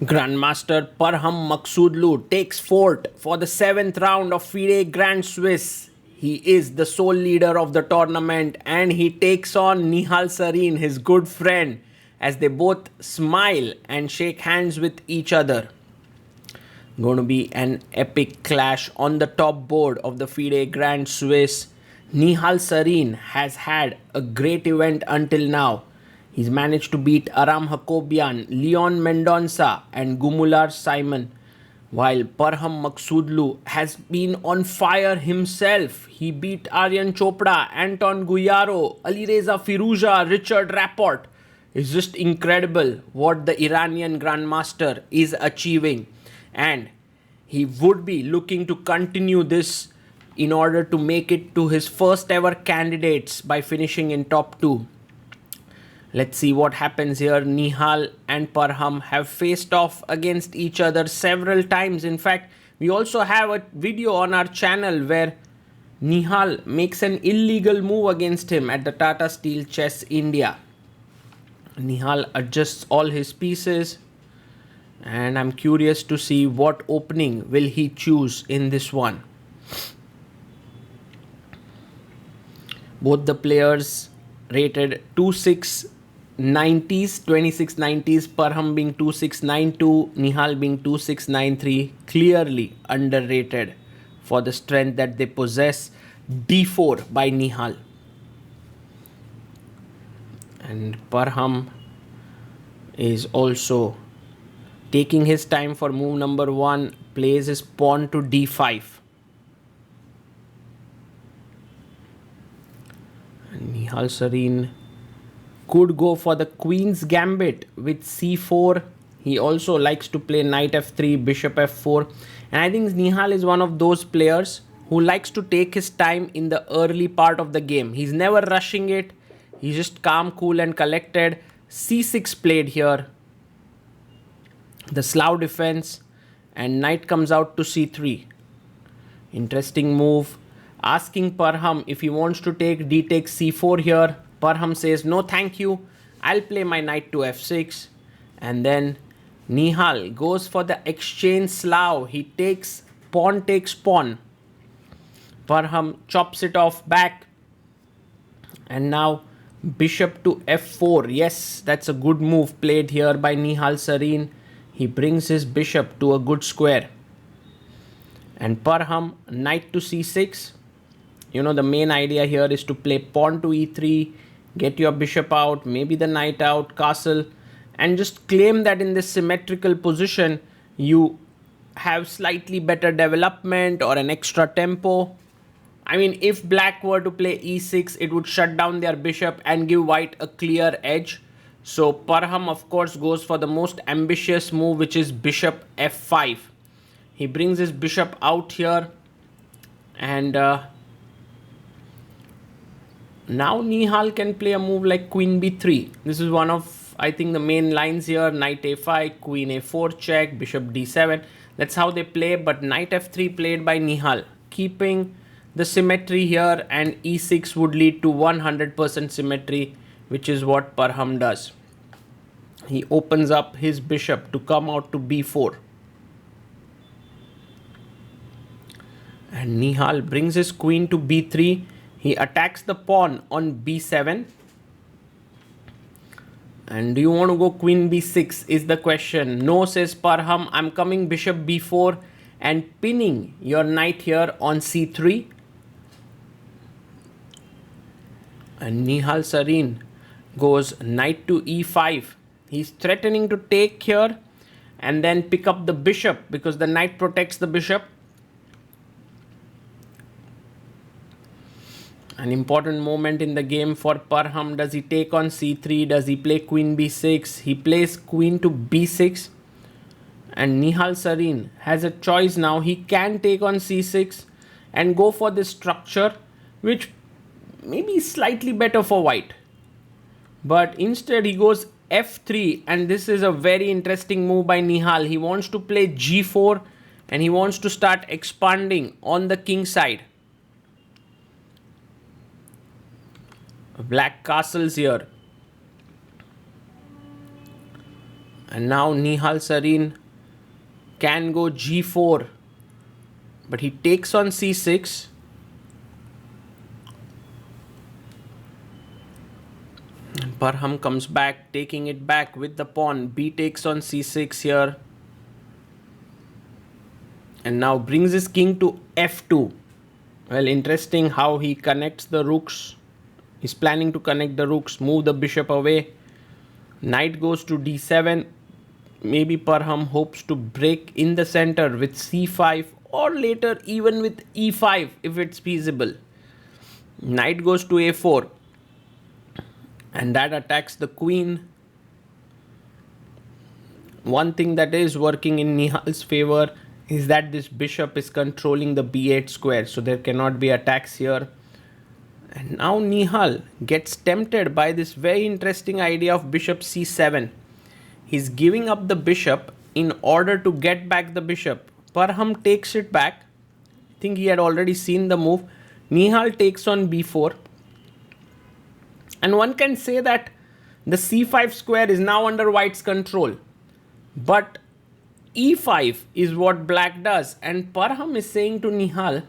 Grandmaster Parham Maghsoodloo takes fort for the 7th round of FIDE Grand Swiss. He is the sole leader of the tournament and he takes on Nihal Sarin, his good friend, as they both smile and shake hands with each other. Going to be an epic clash on the top board of the FIDE Grand Swiss. Nihal Sarin has had a great event until now. He's managed to beat Aram Hakobian, Leon Mendonça and Gumular Simon. While Parham Maghsoodloo has been on fire himself. He beat Aryan Chopra, Anton Guyaro, Alireza Firuza, Richard Rapport. It's just incredible what the Iranian Grandmaster is achieving. And he would be looking to continue this in order to make it to his first ever candidates by finishing in top 2. Let's see what happens here. Nihal and Parham have faced off against each other several times. In fact, we also have a video on our channel where Nihal makes an illegal move against him at the Tata Steel Chess India. Nihal adjusts all his pieces and I'm curious to see what opening will he choose in this one. Both the players rated 2690s, 2690s, Parham being 2692, Nihal being 2693, clearly underrated for the strength that they possess. D4 by Nihal. And Parham is also taking his time for move number 1, plays his pawn to D5. And Nihal Sarin could go for the Queen's Gambit with C4. He also likes to play Knight F3, Bishop F4. And I think Nihal is one of those players who likes to take his time in the early part of the game. He's never rushing it. He's just calm, cool and collected. C6 played here. The Slough defense. And Knight comes out to C3. Interesting move. Asking Parham if he wants to take D takes C4 here. Parham says, no thank you, I'll play my knight to F6. And then Nihal goes for the exchange Slough. He takes pawn takes pawn. Parham chops it off back. And now bishop to F4. Yes, that's a good move played here by Nihal Sarin. He brings his bishop to a good square. And Parham, knight to C6. You know, the main idea here is to play pawn to E3, get your bishop out, maybe the knight out, castle, and just claim that in this symmetrical position, you have slightly better development or an extra tempo. I mean, if black were to play E6, it would shut down their bishop and give white a clear edge. So Parham, of course, goes for the most ambitious move, which is bishop F5. He brings his bishop out here and now Nihal can play a move like Queen B3. This is one of, I think, the main lines here. Knight A5, Queen A4 check, Bishop D7. That's how they play, but Knight F3 played by Nihal, keeping the symmetry here, and E6 would lead to 100% symmetry, which is what Parham does. He opens up his bishop to come out to B4. And Nihal brings his queen to B3. He attacks the pawn on B7. And do you want to go Queen B6 is the question. No, says Parham. I'm coming Bishop B4 and pinning your knight here on C3. And Nihal Sarin goes knight to E5. He's threatening to take here and then pick up the bishop because the knight protects the bishop. An important moment in the game for Parham. Does he take on C3? Does he play Queen B6? He plays Queen to B6. And Nihal Sarin has a choice now. He can take on C6 and go for this structure, which may be slightly better for white. But instead he goes F3, and this is a very interesting move by Nihal. He wants to play G4 and he wants to start expanding on the king side. Black castles here. And now Nihal Sarin can go g4, but he takes on c6. And Parham comes back, taking it back with the pawn. B takes on c6 here. And now brings his king to f2. Well, interesting how he connects the rooks. He's planning to connect the rooks, move the bishop away. Knight goes to d7. Maybe Parham hopes to break in the center with c5 or later even with e5 if it's feasible. Knight goes to a4. And that attacks the queen. One thing that is working in Nihal's favor is that this bishop is controlling the b8 square, so there cannot be attacks here. And now Nihal gets tempted by this very interesting idea of bishop c7. He's giving up the bishop in order to get back the bishop. Parham takes it back. I think he had already seen the move. Nihal takes on b4. And one can say that the c5 square is now under white's control. But e5 is what black does. And Parham is saying to Nihal,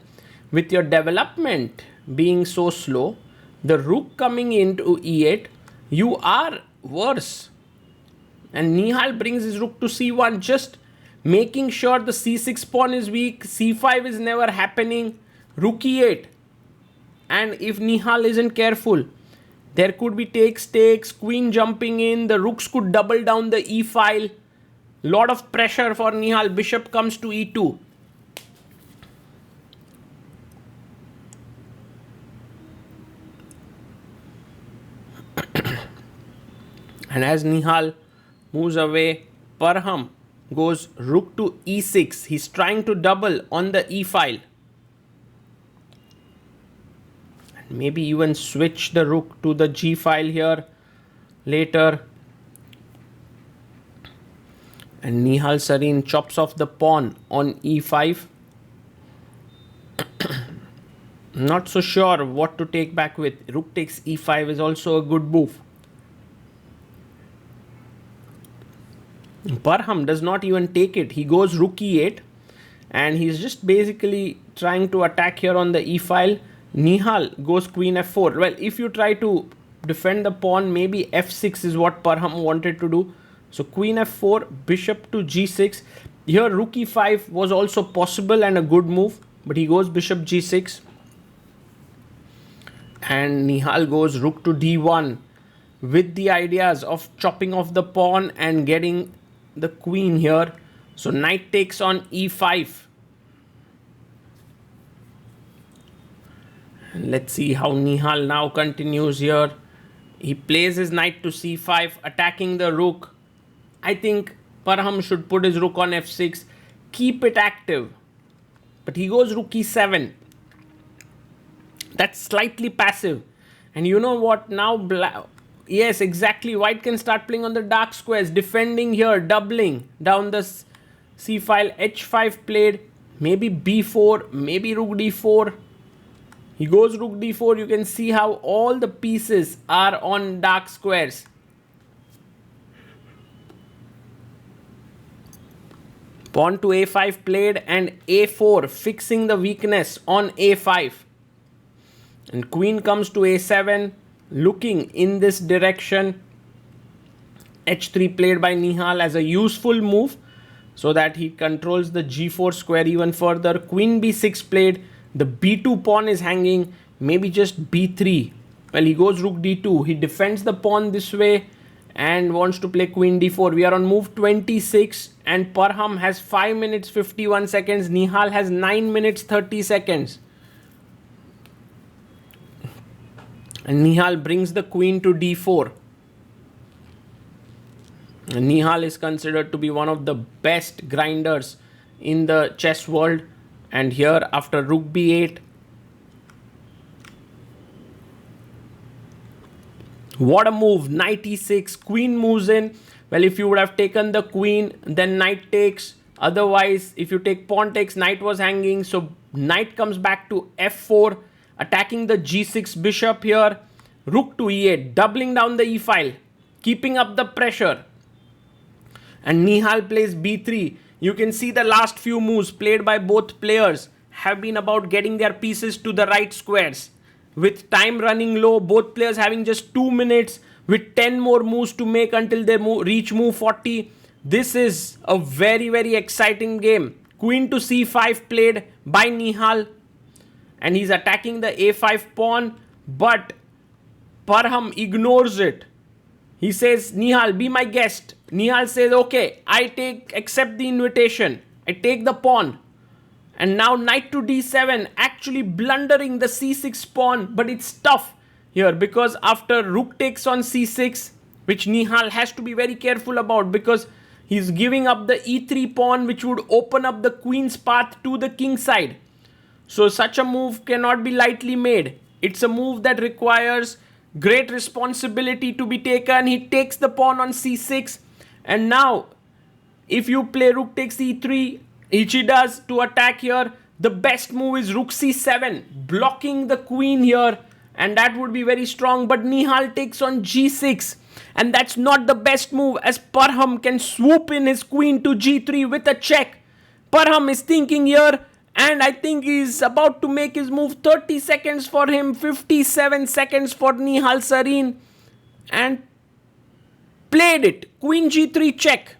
with your development being so slow, the rook coming into e8, you are worse. And Nihal brings his rook to c1, just making sure the c6 pawn is weak, c5 is never happening, rook e8. And if Nihal isn't careful, there could be takes, queen jumping in, the rooks could double down the e file. Lot of pressure for Nihal. Bishop comes to e2. And as Nihal moves away, Parham goes rook to e6. He's trying to double on the e file. And maybe even switch the rook to the g file here later. And Nihal Sarin chops off the pawn on e5. Not so sure what to take back with. Rook takes e5 is also a good move. Parham does not even take it. He goes rook e8. And he's just basically trying to attack here on the e file. Nihal goes queen f4. Well, if you try to defend the pawn, maybe f6 is what Parham wanted to do. So queen f4, bishop to g6. Here rook e5 was also possible and a good move. But he goes bishop g6. And Nihal goes rook to d1 with the ideas of chopping off the pawn and getting the queen here. So knight takes on e5. And let's see how Nihal now continues here. He plays his knight to c5, attacking the rook. I think Parham should put his rook on f6, keep it active. But he goes rook e7. That's slightly passive. And you know what? Now, yes, exactly. White can start playing on the dark squares, defending here, doubling down the c file. h5 played, maybe b4, maybe rook d4. He goes rook d4. You can see how all the pieces are on dark squares. Pawn to a5 played and a4, fixing the weakness on a5. And queen comes to a7, looking in this direction. h3 played by Nihal as a useful move so that he controls the g4 square even further. Queen b6 played. The b2 pawn is hanging. Maybe just b3. Well, he goes rook d2. He defends the pawn this way and wants to play queen d4. We are on move 26 and Parham has 5 minutes 51 seconds. Nihal has 9 minutes 30 seconds. And Nihal brings the queen to d4. And Nihal is considered to be one of the best grinders in the chess world. And here after rook b8, what a move. Knight e6, queen moves in. Well, if you would have taken the queen, then knight takes. Otherwise, if you take pawn takes, knight was hanging. So knight comes back to f4, attacking the g6 bishop here. Rook to e8, doubling down the e file, keeping up the pressure. And Nihal plays b3. You can see the last few moves played by both players have been about getting their pieces to the right squares. With time running low, both players having just 2 minutes with 10 more moves to make until they reach move 40. This is a very, very exciting game. Queen to c5 played by Nihal, and he's attacking the a5 pawn, but Parham ignores it. He says, Nihal, be my guest. Nihal says, okay, accept the invitation. I take the pawn. And now knight to d7, actually blundering the c6 pawn, but it's tough here because after rook takes on c6, which Nihal has to be very careful about because he's giving up the e3 pawn, which would open up the queen's path to the king side. So such a move cannot be lightly made. It's a move that requires great responsibility to be taken. He takes the pawn on c6, and now if you play rook takes e3, which he does to attack here, the best move is rook c7, blocking the queen here, and that would be very strong. But Nihal takes on g6, and that's not the best move as Parham can swoop in his queen to g3 with a check. Parham is thinking here, and I think he's about to make his move. 30 seconds for him, 57 seconds for Nihal Sarin, and played it. Queen g3 check.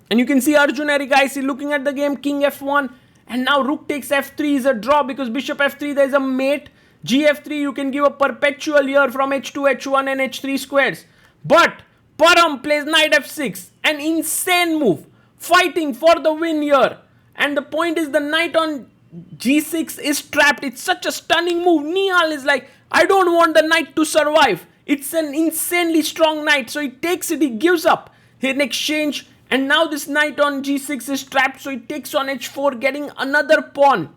And you can see Arjun Erigaisi looking at the game, king f1, and now rook takes f3 is a draw because bishop f3 there is a mate. Gf3 you can give a perpetual here from h2, h1 and h3 squares. But Parham plays knight f6, an insane move, fighting for the win here. And the point is the knight on g6 is trapped. It's such a stunning move. Nihal is like, I don't want the knight to survive. It's an insanely strong knight. So he takes it, he gives up in exchange. And now this knight on g6 is trapped, so he takes on h4, getting another pawn.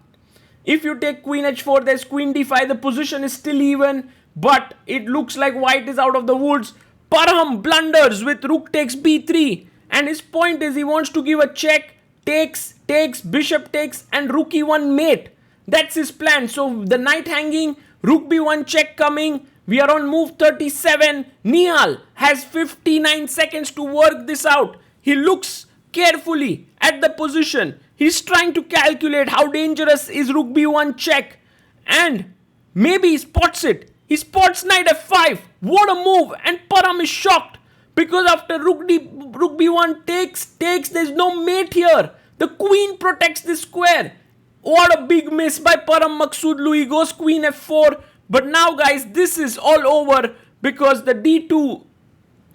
If you take queen h4, there's queen d5. The position is still even, but it looks like white is out of the woods. Parham blunders with rook takes b3. And his point is he wants to give a check, takes, bishop takes, and rook e1 mate. That's his plan. So the knight hanging, rook b1 check coming. We are on move 37. Nihal has 59 seconds to work this out. He looks carefully at the position. He's trying to calculate how dangerous is rook b1 check. And maybe he spots it. He spots knight f5. What a move. And Parham is shocked. Because after rook b1 takes, there's no mate here. The queen protects the square. What a big miss by Parham Maghsoodloo. He goes queen f4. But now guys, this is all over because the d2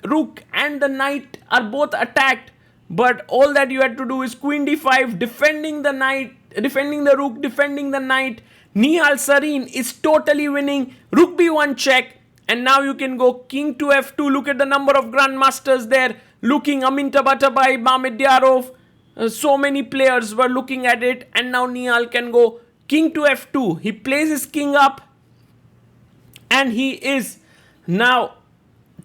rook and the knight are both attacked, but all that you had to do is queen d5, defending the knight, defending the rook, defending the knight. Nihal Sarin is totally winning. Rook b1 check, and now you can go king to f2. Look at the number of grandmasters there looking. Amin Tabatabai, Mamed Diarov, so many players were looking at it, and now Nihal can go king to f2. He plays his king up, and he is now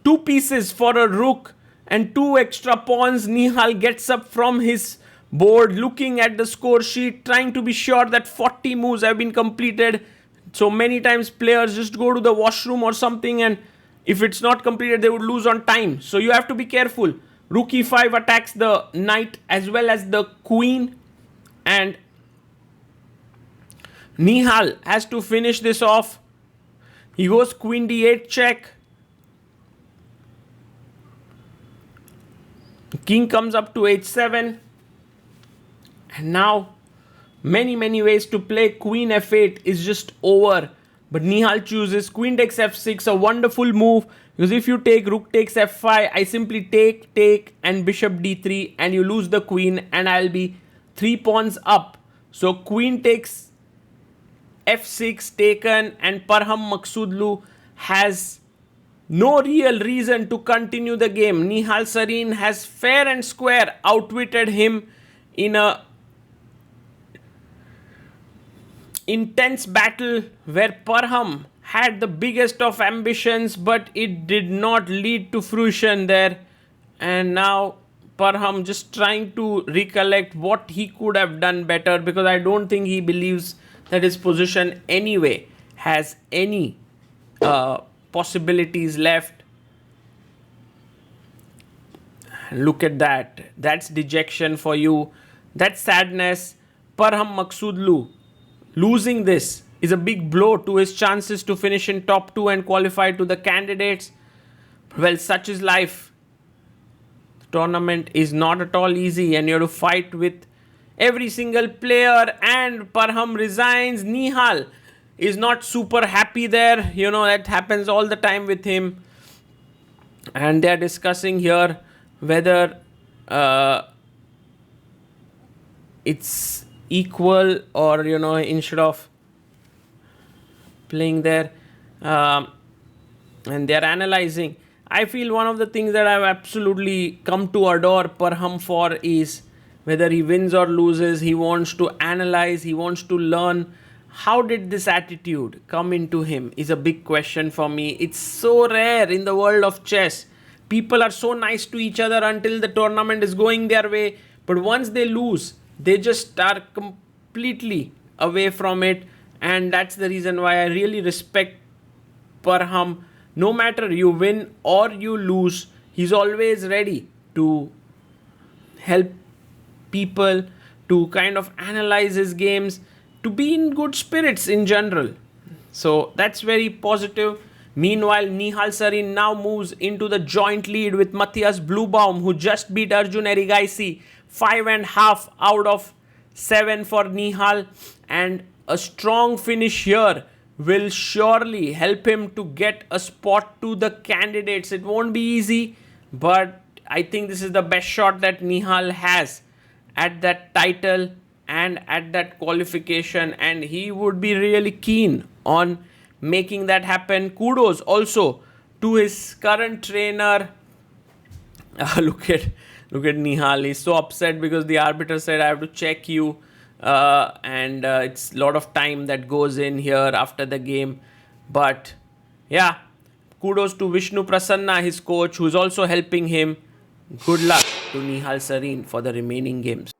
2 pieces for a rook and 2 extra pawns. Nihal gets up from his board, looking at the score sheet, trying to be sure that 40 moves have been completed. So many times players just go to the washroom or something, and if it's not completed, they would lose on time. So you have to be careful. Rook e5 attacks the knight as well as the queen, and Nihal has to finish this off. He goes queen d8 check. King comes up to h7, and now many ways to play. Queen f8 is just over, but Nihal chooses queen takes f6, a wonderful move, because if you take rook takes f5, I simply take and bishop d3, and you lose the queen, and I'll be 3 pawns up. So queen takes f6 taken, and Parham Maghsoodloo has no real reason to continue the game. Nihal Sarin has fair and square outwitted him in a intense battle where Parham had the biggest of ambitions, but it did not lead to fruition there. And now Parham just trying to recollect what he could have done better, because I don't think he believes that his position anyway has any possibilities left. Look at that. That's dejection for you. That's sadness. Parham Maghsoodloo losing this is a big blow to his chances to finish in top 2 and qualify to the candidates. Well, such is life. The tournament is not at all easy and you have to fight with every single player, and Parham resigns. Nihal is not super happy there. You know, that happens all the time with him. And they are discussing here whether it's equal, or you know, instead of playing there, and they're analyzing. I feel one of the things that I've absolutely come to adore Parham for is whether he wins or loses, he wants to analyze, he wants to learn. How did this attitude come into him is a big question for me. It's so rare in the world of chess. People are so nice to each other until the tournament is going their way, but once they lose, they just are completely away from it. And that's the reason why I really respect Parham. No matter you win or you lose, he's always ready to help people, to kind of analyze his games, to be in good spirits in general. So that's very positive. Meanwhile, Nihal Sarin now moves into the joint lead with Matthias Bluebaum, who just beat Arjun Erigaisi. 5.5 out of 7 for Nihal, and a strong finish here will surely help him to get a spot to the candidates. It won't be easy, but I think this is the best shot that Nihal has at that title and at that qualification, and he would be really keen on making that happen. Kudos also to his current trainer. Look at Nihal. He's so upset because the arbiter said, I have to check you. And it's a lot of time that goes in here after the game. But yeah, kudos to Vishnu Prasanna, his coach, who's also helping him. Good luck to Nihal Sarin for the remaining games.